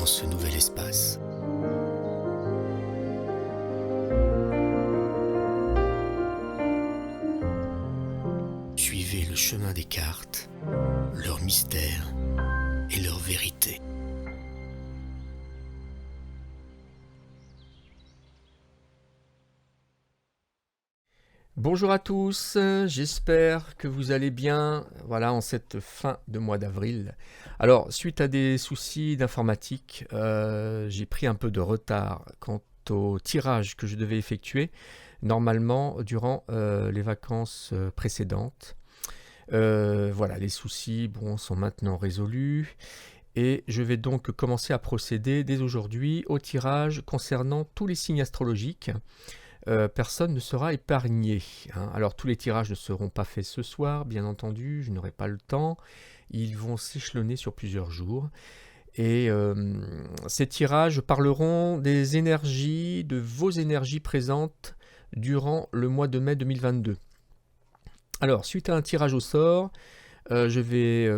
ce nouvel espace. Suivez le chemin des cartes, leur mystère et leur vérité. Bonjour à tous, j'espère que vous allez bien, voilà, en cette fin de mois d'avril. Alors, suite à des soucis d'informatique, j'ai pris un peu de retard quant au tirage que je devais effectuer, normalement durant les vacances précédentes. Voilà, les soucis sont maintenant résolus. Et je vais donc commencer à procéder dès aujourd'hui au tirage concernant tous les signes astrologiques. Personne ne sera épargné, hein. Alors tous les tirages ne seront pas faits ce soir, bien entendu, je n'aurai pas le temps. Ils vont s'échelonner sur plusieurs jours. Et ces tirages parleront des énergies, de vos énergies présentes durant le mois de mai 2022. Alors, suite à un tirage au sort, je vais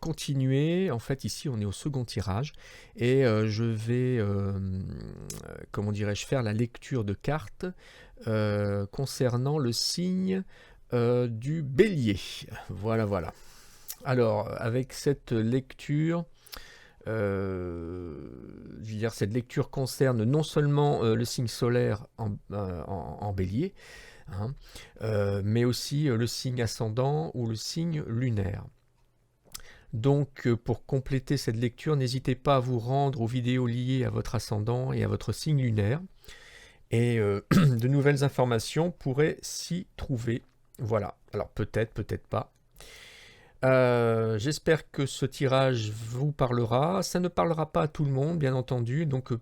continuer. En fait, ici, on est au second tirage. Et je vais, comment dirais-je, faire la lecture de cartes concernant le signe du bélier. Voilà, voilà. Alors, avec cette lecture, cette lecture concerne non seulement le signe solaire en bélier, hein, mais aussi le signe ascendant ou le signe lunaire. Donc pour compléter cette lecture, n'hésitez pas à vous rendre aux vidéos liées à votre ascendant et à votre signe lunaire. Et de nouvelles informations pourraient s'y trouver. Voilà, alors peut-être, peut-être pas. J'espère que ce tirage vous parlera. Ça ne parlera pas à tout le monde, bien entendu, donc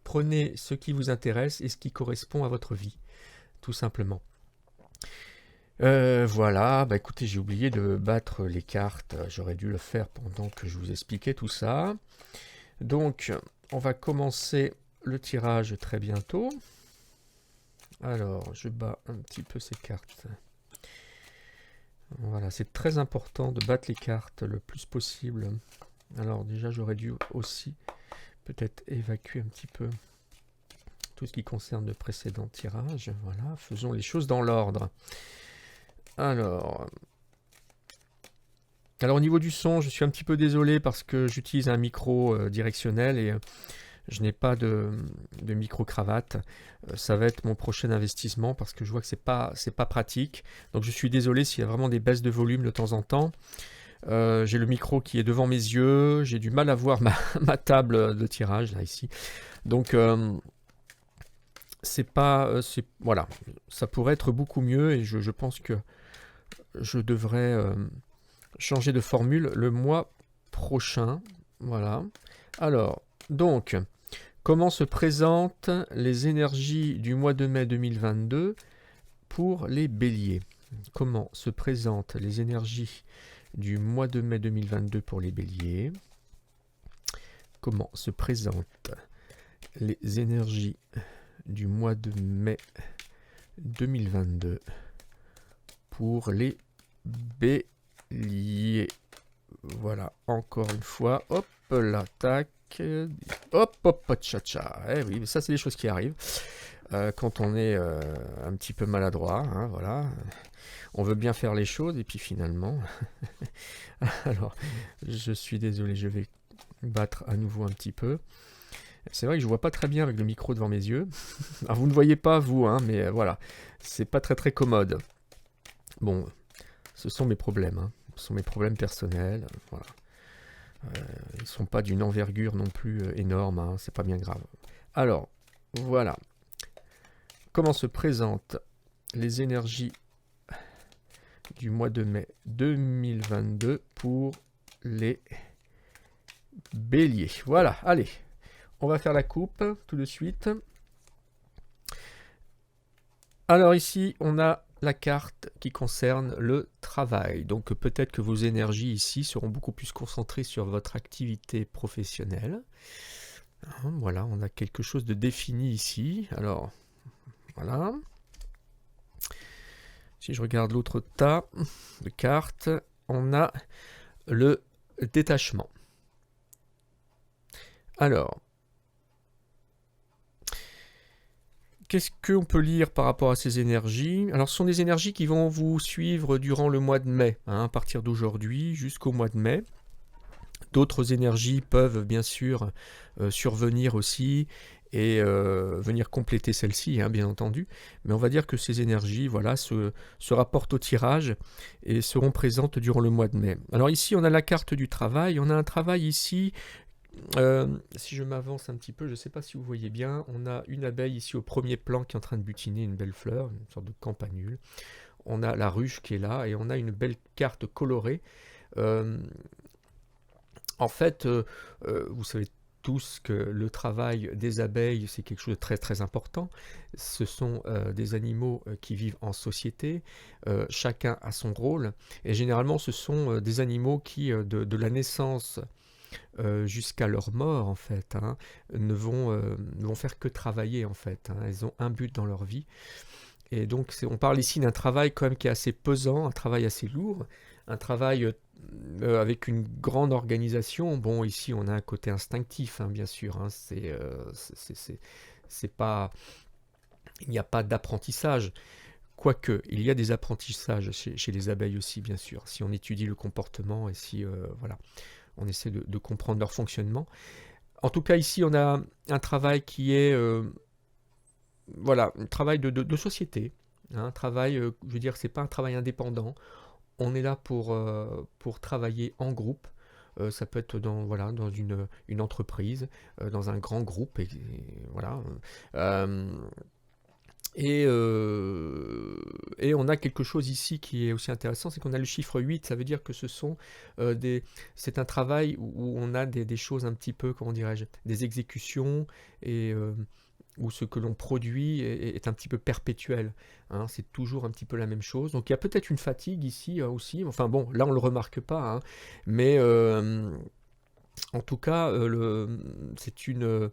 prenez ce qui vous intéresse et ce qui correspond à votre vie, tout simplement. Voilà, bah écoutez, j'ai oublié de battre les cartes, j'aurais dû le faire pendant que je vous expliquais tout ça. Donc, on va commencer le tirage très bientôt. Alors, je bats un petit peu ces cartes. Voilà, c'est très important de battre les cartes le plus possible. Alors déjà, j'aurais dû aussi peut-être évacuer un petit peu tout ce qui concerne le précédent tirage. Voilà, faisons les choses dans l'ordre. Alors, au niveau du son, je suis un petit peu désolé parce que j'utilise un micro directionnel et je n'ai pas de micro-cravate. Ça va être mon prochain investissement parce que je vois que c'est pas pratique. Donc je suis désolé s'il y a vraiment des baisses de volume de temps en temps. J'ai le micro qui est devant mes yeux. J'ai du mal à voir ma table de tirage là ici. Donc voilà, ça pourrait être beaucoup mieux et je pense que je devrais changer de formule le mois prochain. Voilà. Alors, donc, comment se présentent les énergies du mois de mai 2022 pour les béliers? Comment se présentent les énergies du mois de mai 2022 pour les béliers? Comment se présentent les énergies du mois de mai 2022 pour les béliers? Voilà, encore une fois, hop là, tac, hop, hop, tcha-tcha. Eh oui, mais ça c'est des choses qui arrivent quand on est un petit peu maladroit, hein, voilà. On veut bien faire les choses et puis finalement... Alors, je suis désolé, je vais battre à nouveau un petit peu. C'est vrai que je vois pas très bien avec le micro devant mes yeux. Alors, vous ne voyez pas, vous, hein, mais voilà, c'est pas très très commode. Bon, ce sont mes problèmes, hein. Ce sont mes problèmes personnels, voilà. Ils ne sont pas d'une envergure non plus énorme, hein, c'est pas bien grave. Alors, voilà. Comment se présentent les énergies du mois de mai 2022 pour les béliers? Voilà, allez, on va faire la coupe tout de suite. Alors ici, on a la carte qui concerne le travail. Donc peut-être que vos énergies ici seront beaucoup plus concentrées sur votre activité professionnelle. Voilà, on a quelque chose de défini ici. Alors, voilà. Si je regarde l'autre tas de cartes, on a le détachement. Alors, qu'est-ce qu'on peut lire par rapport à ces énergies? Alors, ce sont des énergies qui vont vous suivre durant le mois de mai, hein, à partir d'aujourd'hui jusqu'au mois de mai. D'autres énergies peuvent bien sûr survenir aussi et venir compléter celle-ci, hein, bien entendu. Mais on va dire que ces énergies voilà, se rapportent au tirage et seront présentes durant le mois de mai. Alors ici, on a la carte du travail. On a un travail ici, si je m'avance un petit peu, je ne sais pas si vous voyez bien, on a une abeille ici au premier plan qui est en train de butiner une belle fleur, une sorte de campanule. On a la ruche qui est là et on a une belle carte colorée. En fait, vous savez tous que le travail des abeilles, c'est quelque chose de très très important. Ce sont des animaux qui vivent en société, chacun a son rôle, et généralement ce sont des animaux qui, de la naissance jusqu'à leur mort, en fait, hein, ne vont faire que travailler, en fait. Hein. Elles ont un but dans leur vie. Et donc, on parle ici d'un travail quand même qui est assez pesant, un travail assez lourd, un travail avec une grande organisation. Bon, ici, on a un côté instinctif, hein, bien sûr. Hein, c'est pas, il n'y a pas d'apprentissage. Quoique, il y a des apprentissages chez les abeilles aussi, bien sûr. Si on étudie le comportement et si voilà, on essaie de comprendre leur fonctionnement. En tout cas, ici, on a un travail qui est voilà, un travail de société, hein, un travail, je veux dire, c'est pas un travail indépendant. On est là pour travailler en groupe. Ça peut être voilà, dans une entreprise, dans un grand groupe, voilà. Euh, et on a quelque chose ici qui est aussi intéressant, c'est qu'on a le chiffre 8, ça veut dire que c'est un travail où on a des choses un petit peu, comment dirais-je, des exécutions et où ce que l'on produit est un petit peu perpétuel. Hein, c'est toujours un petit peu la même chose. Donc il y a peut-être une fatigue ici aussi. Enfin bon, là on ne le remarque pas. Hein, mais en tout cas, c'est une,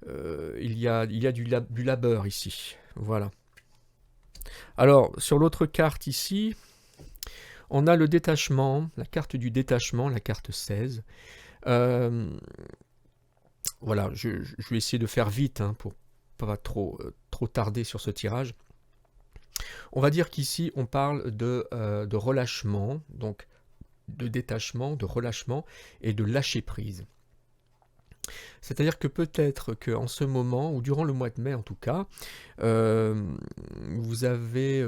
il y a du labeur ici. Voilà. Alors, sur l'autre carte ici, on a le détachement, la carte du détachement, la carte 16. Voilà, je vais essayer de faire vite hein, pour pas trop tarder sur ce tirage. On va dire qu'ici, on parle de relâchement, donc de détachement, de relâchement et de lâcher prise. C'est-à-dire que peut-être qu'en ce moment, ou durant le mois de mai en tout cas, vous allez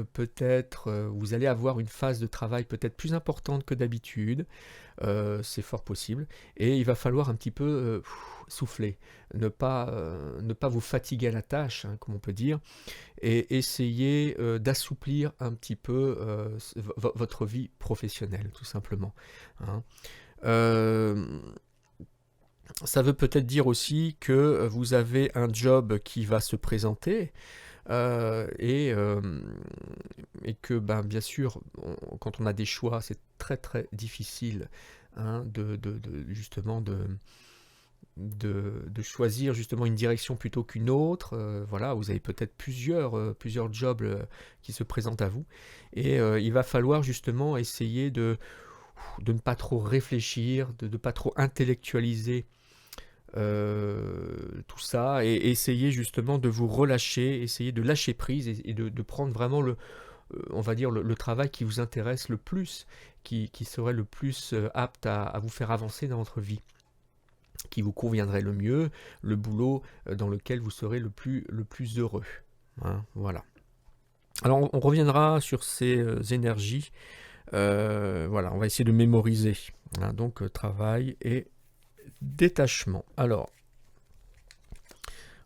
avoir une phase de travail peut-être plus importante que d'habitude, c'est fort possible, et il va falloir un petit peu souffler, ne pas vous fatiguer à la tâche, hein, comme on peut dire, et essayer d'assouplir un petit peu votre vie professionnelle, tout simplement. Hein. Ça veut peut-être dire aussi que vous avez un job qui va se présenter et que bien sûr, quand on a des choix, c'est très très difficile hein, justement de choisir justement une direction plutôt qu'une autre. Voilà, vous avez peut-être plusieurs jobs qui se présentent à vous et il va falloir justement essayer de ne pas trop réfléchir, de ne pas trop intellectualiser tout ça et essayer justement de vous relâcher, essayer de lâcher prise et de prendre vraiment on va dire le travail qui vous intéresse le plus, qui serait le plus apte à vous faire avancer dans votre vie, qui vous conviendrait le mieux, le boulot dans lequel vous serez le plus heureux. Hein, voilà. Alors on reviendra sur ces énergies. Voilà, on va essayer de mémoriser. Hein, donc travail et détachement. Alors,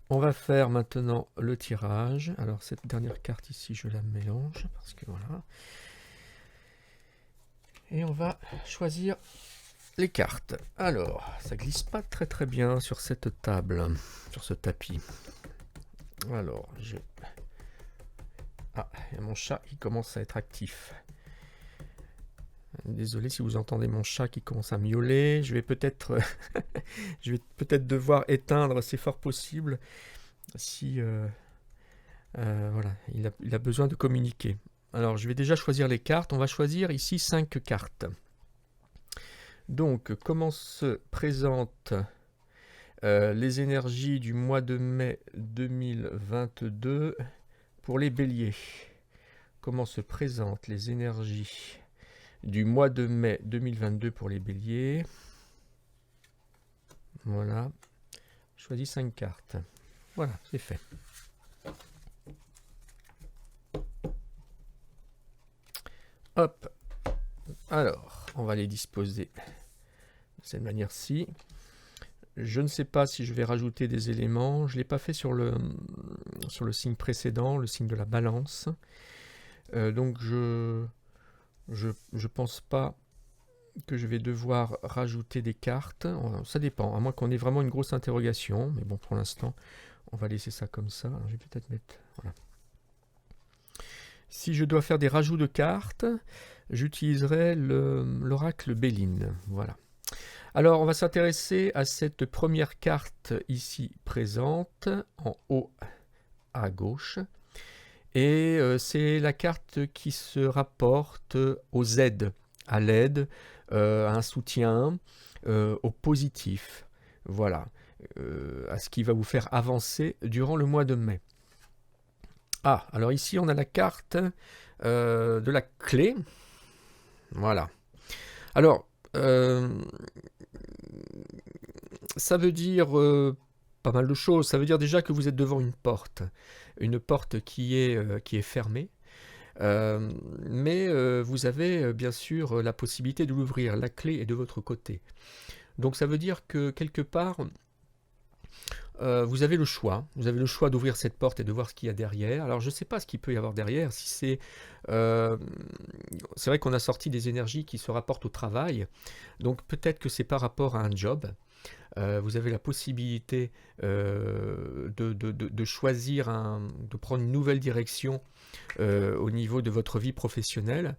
on va faire maintenant le tirage. Alors, cette dernière carte ici, je la mélange parce que voilà. Et on va choisir les cartes. Alors, ça glisse pas très très bien sur cette table, sur ce tapis. Alors, ah, il y a mon chat qui commence à être actif. Désolé si vous entendez mon chat qui commence à miauler. Je vais peut-être devoir éteindre, c'est fort possible. Si voilà, il a besoin de communiquer. Alors, je vais déjà choisir les cartes. On va choisir ici 5 cartes. Donc, comment se présente Les énergies du mois de mai 2022 pour les béliers. Comment se présentent les énergies du mois de mai 2022 pour les béliers? Voilà. Je choisis 5 cartes. Voilà, c'est fait. Hop. Alors, on va les disposer de cette manière-ci. Je ne sais pas si je vais rajouter des éléments. Je ne l'ai pas fait sur le signe précédent, le signe de la balance. Donc, je pense pas que je vais devoir rajouter des cartes. Ça dépend, à moins qu'on ait vraiment une grosse interrogation. Mais bon, pour l'instant, on va laisser ça comme ça. Alors, je vais peut-être mettre... Voilà. Si je dois faire des rajouts de cartes, j'utiliserai l'oracle Béline. Voilà. Alors, on va s'intéresser à cette première carte ici présente, en haut à gauche. Et c'est la carte qui se rapporte aux aides, à l'aide, à un soutien, au positif. Voilà, à ce qui va vous faire avancer durant le mois de mai. Ah, alors ici on a la carte de la clé. Voilà. Alors, ça veut dire pas mal de choses. Ça veut dire déjà que vous êtes devant une porte qui est fermée. Mais vous avez bien sûr la possibilité de l'ouvrir. La clé est de votre côté. Donc ça veut dire que quelque part, vous avez le choix. Vous avez le choix d'ouvrir cette porte et de voir ce qu'il y a derrière. Alors je ne sais pas ce qu'il peut y avoir derrière. Si c'est vrai qu'on a sorti des énergies qui se rapportent au travail. Donc peut-être que c'est par rapport à un job. Vous avez la possibilité de choisir, de prendre une nouvelle direction au niveau de votre vie professionnelle.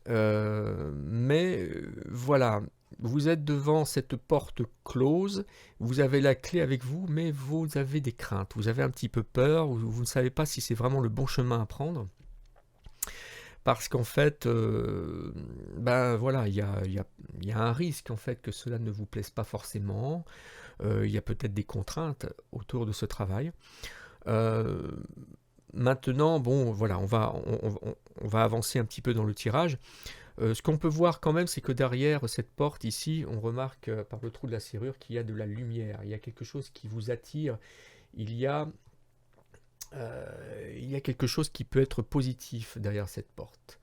Mais voilà, vous êtes devant cette porte close, vous avez la clé avec vous, mais vous avez des craintes, vous avez un petit peu peur, vous ne savez pas si c'est vraiment le bon chemin à prendre. Parce qu'en fait, ben voilà, il y a un risque en fait que cela ne vous plaise pas forcément. Il y a peut-être des contraintes autour de ce travail. Maintenant, bon, voilà, on va avancer un petit peu dans le tirage. Ce qu'on peut voir quand même, c'est que derrière cette porte ici, on remarque par le trou de la serrure qu'il y a de la lumière. Il y a quelque chose qui vous attire. Il y a quelque chose qui peut être positif derrière cette porte,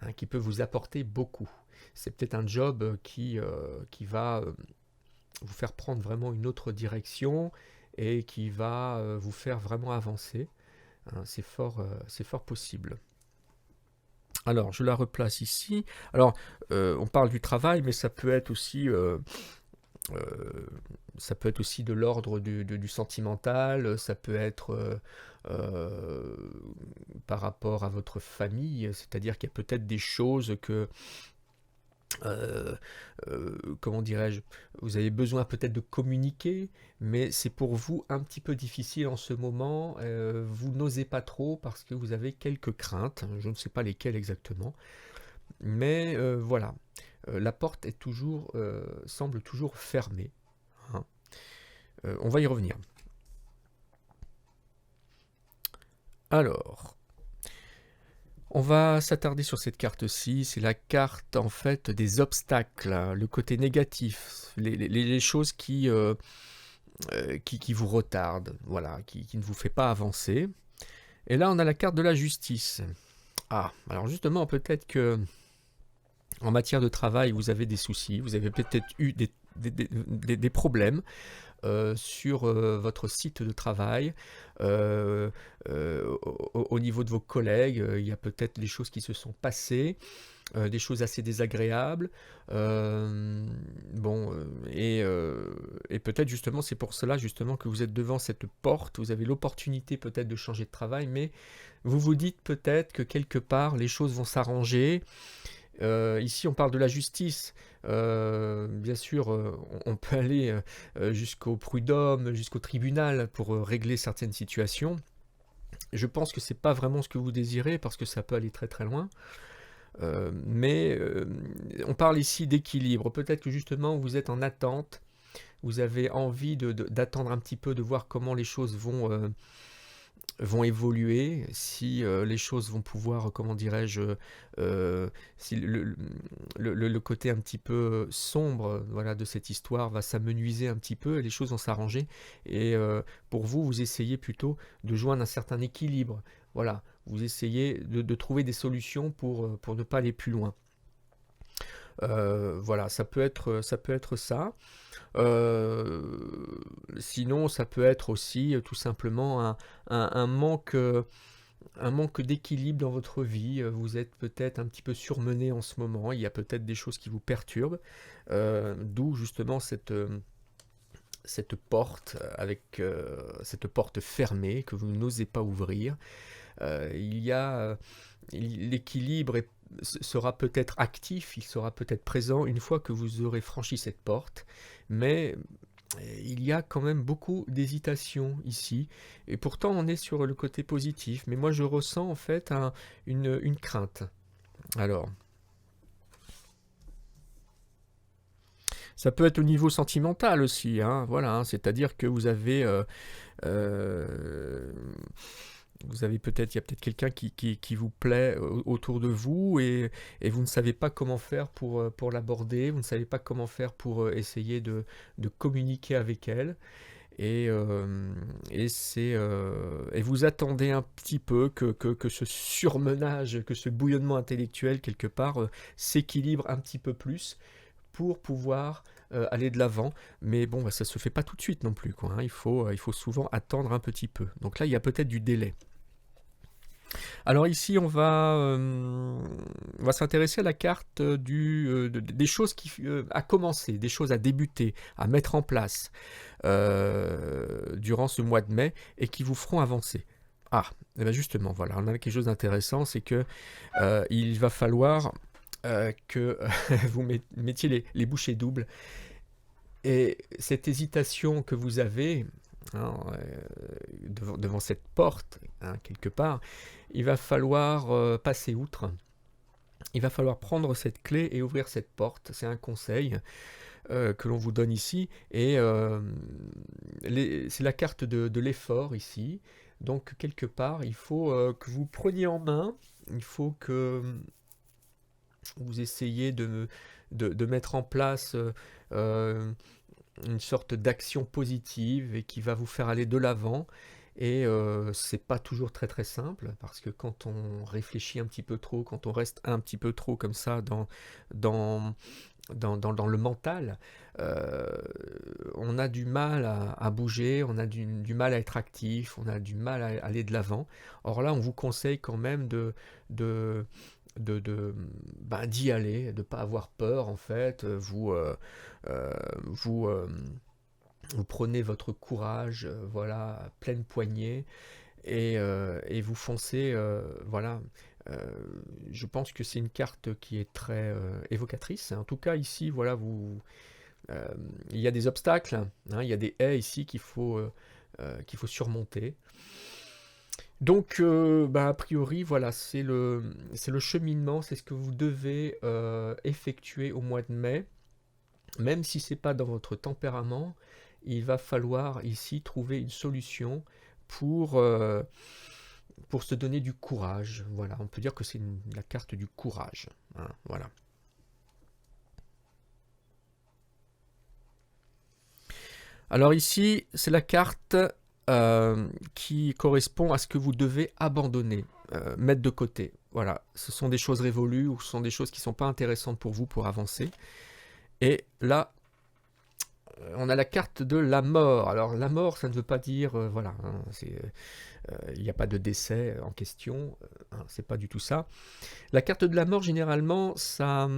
hein, qui peut vous apporter beaucoup. C'est peut-être un job qui va vous faire prendre vraiment une autre direction et qui va vous faire vraiment avancer. Hein, c'est fort possible. Alors, je la replace ici. Alors, on parle du travail, mais ça peut être aussi de l'ordre du sentimental, ça peut être par rapport à votre famille, c'est-à-dire qu'il y a peut-être des choses que, comment dirais-je, vous avez besoin peut-être de communiquer, mais c'est pour vous un petit peu difficile en ce moment, vous n'osez pas trop parce que vous avez quelques craintes, je ne sais pas lesquelles exactement, mais voilà, la porte est semble toujours fermée. Hein. On va y revenir. Alors, on va s'attarder sur cette carte-ci. C'est la carte en fait des obstacles, hein, le côté négatif, les choses qui vous retardent, voilà, qui ne vous fait pas avancer. Et là, on a la carte de la justice. Ah, alors justement, peut-être que en matière de travail, vous avez des soucis, vous avez peut-être eu des problèmes sur votre site de travail, au niveau de vos collègues, il y a peut-être des choses qui se sont passées, des choses assez désagréables, et peut-être justement c'est pour cela justement que vous êtes devant cette porte, vous avez l'opportunité peut-être de changer de travail, mais vous vous dites peut-être que quelque part les choses vont s'arranger. Ici, on parle de la justice. Bien sûr, on peut aller jusqu'au prud'homme, jusqu'au tribunal pour régler certaines situations. Je pense que c'est pas vraiment ce que vous désirez parce que ça peut aller très très loin. Mais on parle ici d'équilibre. Peut-être que justement vous êtes en attente vous avez envie d'attendre un petit peu, de voir comment les choses vont évoluer, si les choses vont pouvoir, comment dirais-je, si le côté un petit peu sombre, voilà, de cette histoire va s'amenuiser un petit peu et les choses vont s'arranger. Et pour vous, vous essayez plutôt de joindre un certain équilibre. Voilà, vous essayez de trouver des solutions pour ne pas aller plus loin. Voilà, ça peut être ça. Sinon, ça peut être aussi tout simplement un manque, un manque d'équilibre dans votre vie. Vous êtes peut-être un petit peu surmené en ce moment. Il y a peut-être des choses qui vous perturbent. D'où justement cette porte avec cette porte fermée que vous n'osez pas ouvrir. Il y a l'équilibre sera peut-être actif, il sera peut-être présent une fois que vous aurez franchi cette porte, mais il y a quand même beaucoup d'hésitation ici, et pourtant on est sur le côté positif, mais moi je ressens en fait une crainte. Alors, ça peut être au niveau sentimental aussi, hein, voilà, hein, c'est-à-dire que vous avez peut-être, il y a peut-être quelqu'un qui vous plaît autour de vous et vous ne savez pas comment faire pour l'aborder, vous ne savez pas comment faire pour essayer de communiquer avec elle. Et vous attendez un petit peu que ce surmenage, que ce bouillonnement intellectuel quelque part s'équilibre un petit peu plus pour pouvoir aller de l'avant. Mais bon, bah, ça se fait pas tout de suite non plus, quoi, hein. Il faut souvent attendre un petit peu. Donc là, il y a peut-être du délai. Alors ici, on va s'intéresser à la carte des choses à commencer, des choses à débuter, à mettre en place durant ce mois de mai et qui vous feront avancer. Ah, et bien justement, voilà, on a quelque chose d'intéressant, c'est que il va falloir que vous mettiez les bouchées doubles. Et cette hésitation que vous avez, hein, devant cette porte, hein, quelque part, il va falloir passer outre. Il va falloir prendre cette clé et ouvrir cette porte. C'est un conseil que l'on vous donne ici. Et c'est la carte de l'effort ici. Donc, quelque part, il faut que vous preniez en main. Il faut que vous essayiez de mettre en place une sorte d'action positive et qui va vous faire aller de l'avant. Et c'est pas toujours très très simple, parce que quand on réfléchit un petit peu trop, quand on reste un petit peu trop comme ça dans le mental, on a du mal à bouger, on a du mal à être actif, on a du mal à aller de l'avant. Or là, on vous conseille quand même d'y aller, de ne pas avoir peur en fait. Vous prenez votre courage, voilà, à pleine poignée, et vous foncez, voilà. Je pense que c'est une carte qui est très évocatrice. En tout cas, ici, voilà, il y a des obstacles, hein, il y a des haies ici qu'il faut surmonter. Donc, a priori, voilà, c'est le cheminement, c'est ce que vous devez effectuer au mois de mai. Même si ce n'est pas dans votre tempérament, il va falloir ici trouver une solution pour se donner du courage. Voilà, on peut dire que c'est la carte du courage, hein, voilà. Alors ici, c'est la carte qui correspond à ce que vous devez abandonner, mettre de côté. Voilà, ce sont des choses révolues ou ce sont des choses qui ne sont pas intéressantes pour vous pour avancer. Et là, on a la carte de la mort. Alors la mort, ça ne veut pas dire, voilà, hein, il n'y a pas de décès en question, hein, c'est pas du tout ça. La carte de la mort, généralement, ça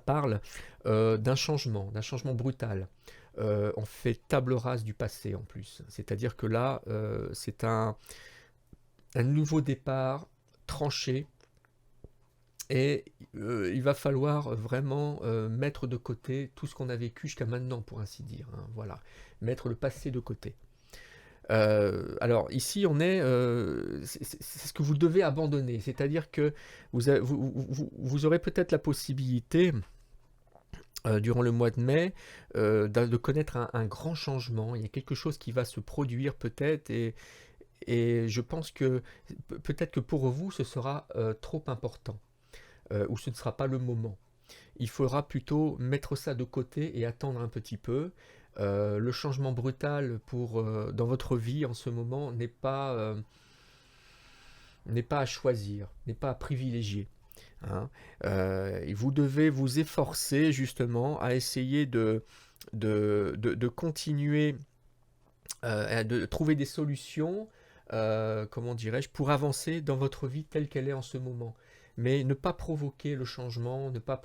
parle d'un changement brutal. On fait table rase du passé en plus. C'est-à-dire que là, c'est un nouveau départ tranché. Et il va falloir vraiment mettre de côté tout ce qu'on a vécu jusqu'à maintenant, pour ainsi dire, hein, voilà. Mettre le passé de côté. Alors ici, c'est ce que vous devez abandonner. C'est-à-dire que vous aurez peut-être la possibilité durant le mois de mai, de connaître un grand changement. Il y a quelque chose qui va se produire peut-être et je pense que peut-être que pour vous, ce sera trop important ou ce ne sera pas le moment. Il faudra plutôt mettre ça de côté et attendre un petit peu. Le changement brutal dans votre vie en ce moment n'est pas à choisir, n'est pas à privilégier. Hein. Et vous devez vous efforcer justement à essayer de continuer, de trouver des solutions, comment dirais-je, pour avancer dans votre vie telle qu'elle est en ce moment. Mais ne pas provoquer le changement, ne pas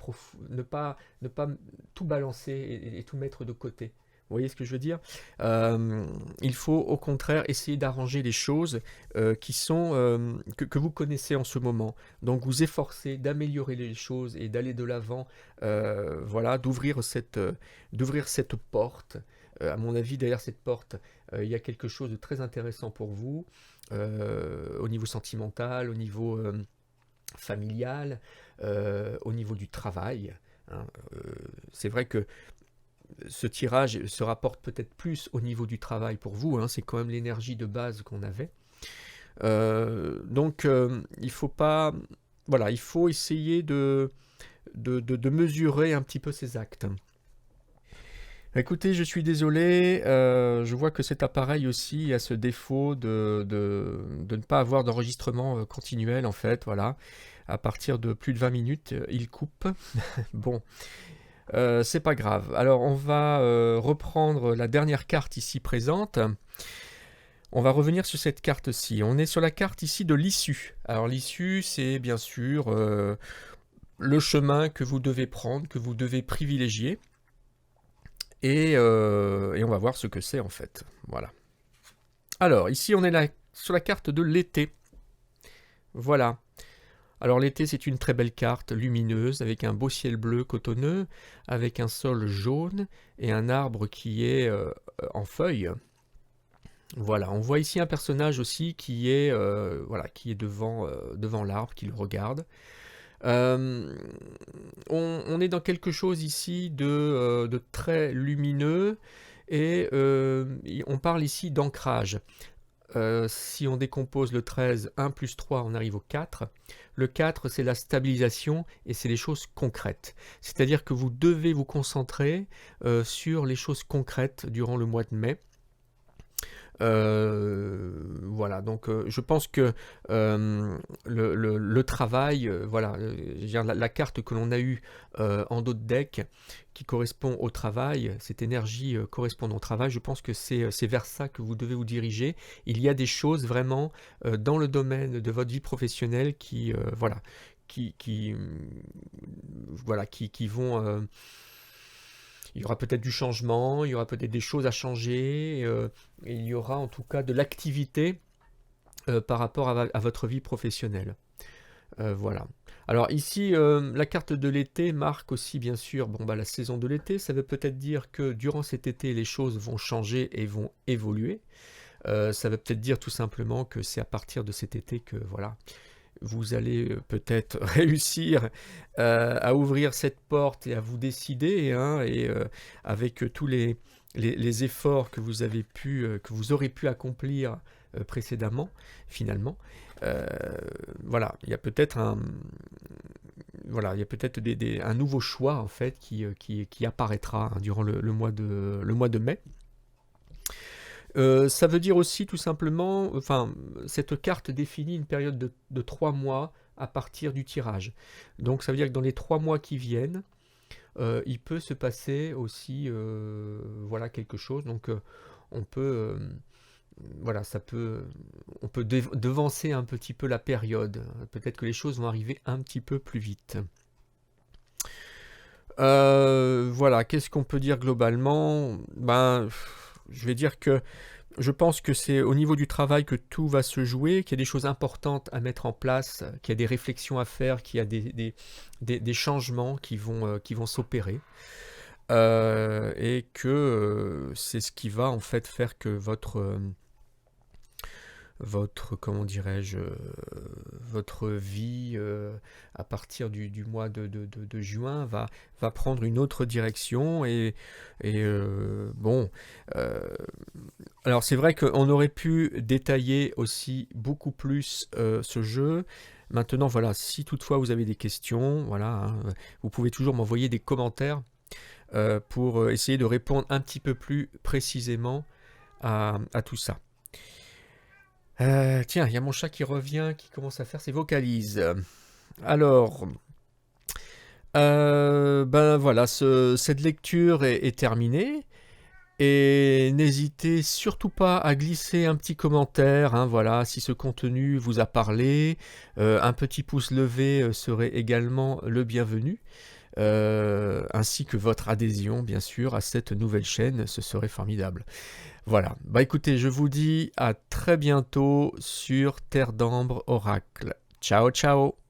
tout balancer et tout mettre de côté. Vous voyez ce que je veux dire? Il faut au contraire essayer d'arranger les choses que vous connaissez en ce moment. Donc vous efforcez d'améliorer les choses et d'aller de l'avant, voilà, d'ouvrir cette porte. À mon avis, derrière cette porte, il y a quelque chose de très intéressant pour vous, au niveau sentimental, au niveau familial, au niveau du travail. Hein. C'est vrai que ce tirage se rapporte peut-être plus au niveau du travail pour vous, hein, c'est quand même l'énergie de base qu'on avait. Donc il faut pas, voilà, il faut essayer de mesurer un petit peu ses actes. Écoutez, je suis désolé, je vois que cet appareil aussi a ce défaut de ne pas avoir d'enregistrement continuel en fait, voilà. À partir de plus de 20 minutes, il coupe. Bon. C'est pas grave. Alors on va reprendre la dernière carte ici présente. On va revenir sur cette carte-ci. On est sur la carte ici de l'issue. Alors l'issue, c'est bien sûr le chemin que vous devez prendre, que vous devez privilégier. Et on va voir ce que c'est en fait. Voilà. Alors ici on est sur la carte de l'été. Voilà. Alors l'été, c'est une très belle carte, lumineuse, avec un beau ciel bleu cotonneux, avec un sol jaune et un arbre qui est en feuilles. Voilà, on voit ici un personnage aussi qui est devant l'arbre, qui le regarde. On est dans quelque chose ici de très lumineux et on parle ici d'ancrage. Si on décompose le 13, 1 plus 3, on arrive au 4. Le 4, c'est la stabilisation et c'est les choses concrètes. C'est-à-dire que vous devez vous concentrer sur les choses concrètes durant le mois de mai. Voilà, donc je pense que le travail, voilà, la carte que l'on a eue en dos de deck qui correspond au travail, cette énergie correspond au travail, je pense que c'est vers ça que vous devez vous diriger. Il y a des choses vraiment dans le domaine de votre vie professionnelle qui vont... il y aura peut-être du changement, il y aura peut-être des choses à changer, et il y aura en tout cas de l'activité par rapport à votre vie professionnelle. Voilà. Alors ici, la carte de l'été marque aussi bien sûr la saison de l'été. Ça veut peut-être dire que durant cet été, les choses vont changer et vont évoluer. Ça veut peut-être dire tout simplement que c'est à partir de cet été que voilà, vous allez peut-être réussir à ouvrir cette porte et à vous décider, hein, et avec tous les efforts que vous aurez pu accomplir précédemment, finalement, voilà, il y a peut-être un nouveau choix en fait qui apparaîtra hein, durant le mois de mai. Ça veut dire aussi tout simplement, enfin, cette carte définit une période de 3 mois à partir du tirage. Donc ça veut dire que dans les 3 mois qui viennent, il peut se passer aussi voilà, quelque chose. Donc on peut, on peut devancer un petit peu la période. Peut-être que les choses vont arriver un petit peu plus vite. Voilà, qu'est-ce qu'on peut dire globalement? Je vais dire que je pense que c'est au niveau du travail que tout va se jouer, qu'il y a des choses importantes à mettre en place, qu'il y a des réflexions à faire, qu'il y a des changements qui vont s'opérer. Et que c'est ce qui va en fait faire que comment dirais-je, votre vie à partir du mois de juin va prendre une autre direction bon, euh, alors c'est vrai qu'on aurait pu détailler aussi beaucoup plus ce jeu. Maintenant, voilà, si toutefois vous avez des questions, voilà, hein, vous pouvez toujours m'envoyer des commentaires pour essayer de répondre un petit peu plus précisément à tout ça. Tiens, il y a mon chat qui revient, qui commence à faire ses vocalises. Alors, ben voilà, cette lecture est terminée. Et n'hésitez surtout pas à glisser un petit commentaire, hein, voilà, si ce contenu vous a parlé. Un petit pouce levé serait également le bienvenu. Ainsi que votre adhésion, bien sûr, à cette nouvelle chaîne, ce serait formidable. Voilà, bah écoutez, je vous dis à très bientôt sur Terre d'Ambre Oracle. Ciao, ciao!